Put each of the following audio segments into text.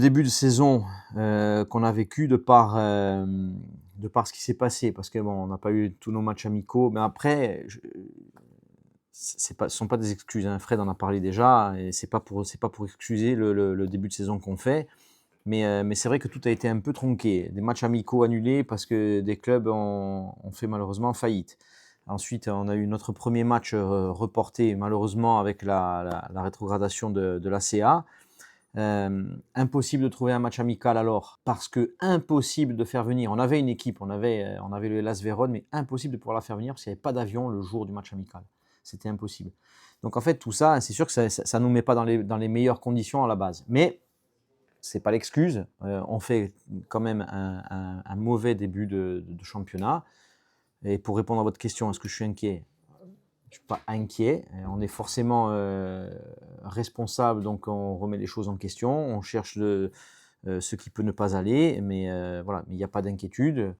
début de saison qu'on a vécu de par ce qui s'est passé. Parce que bon, on n'a pas eu tous nos matchs amicaux. Mais après, ce ne sont pas des excuses. Hein. Fred en a parlé déjà. Et ce n'est pas pour excuser le début de saison qu'on fait. Mais c'est vrai que tout a été un peu tronqué. Des matchs amicaux annulés parce que des clubs ont fait malheureusement faillite. Ensuite, on a eu notre premier match reporté malheureusement avec la rétrogradation de l'ACA. Impossible de trouver un match amical alors, parce que impossible de faire venir. On avait une équipe, on avait le Hellas Vérone, mais impossible de pouvoir la faire venir parce qu'il n'y avait pas d'avion le jour du match amical. C'était impossible. Donc en fait, tout ça, c'est sûr que ça ne nous met pas dans les meilleures conditions à la base. Mais ce n'est pas l'excuse. On fait quand même un mauvais début de championnat. Et pour répondre à votre question, est-ce que je suis inquiet ? Je ne suis pas inquiet. On est forcément responsable, donc on remet les choses en question. On cherche ce qui peut ne pas aller, mais voilà, il n'y a pas d'inquiétude.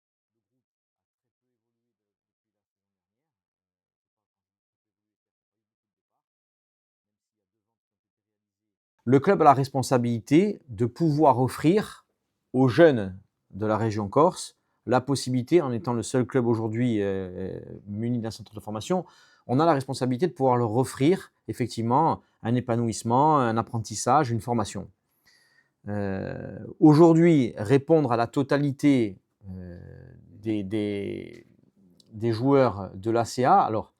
Le club a la responsabilité de pouvoir offrir aux jeunes de la région Corse la possibilité, en étant le seul club aujourd'hui muni d'un centre de formation, on a la responsabilité de pouvoir leur offrir effectivement un épanouissement, un apprentissage, une formation. Aujourd'hui, répondre à la totalité des, des, des joueurs de l'ACA, alors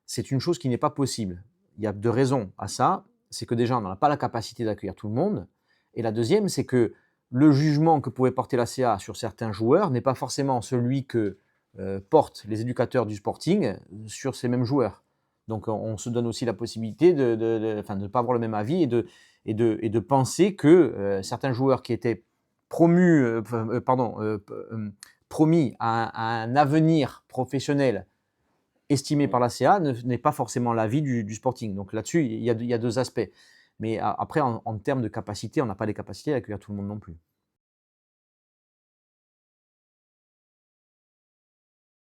c'est une chose qui n'est pas possible. Il y a deux raisons à ça. C'est que déjà, on n'a pas la capacité d'accueillir tout le monde. Et la deuxième, c'est que le jugement que pouvait porter l'ACA sur certains joueurs n'est pas forcément celui que portent les éducateurs du Sporting sur ces mêmes joueurs. Donc on se donne aussi la possibilité de ne pas avoir le même avis et de penser que certains joueurs qui étaient promis à un avenir professionnel estimé par l'ACA n'est pas forcément l'avis du Sporting. Donc là-dessus, il y a deux aspects. Mais après, en termes de capacité, on n'a pas les capacités d'accueillir tout le monde non plus.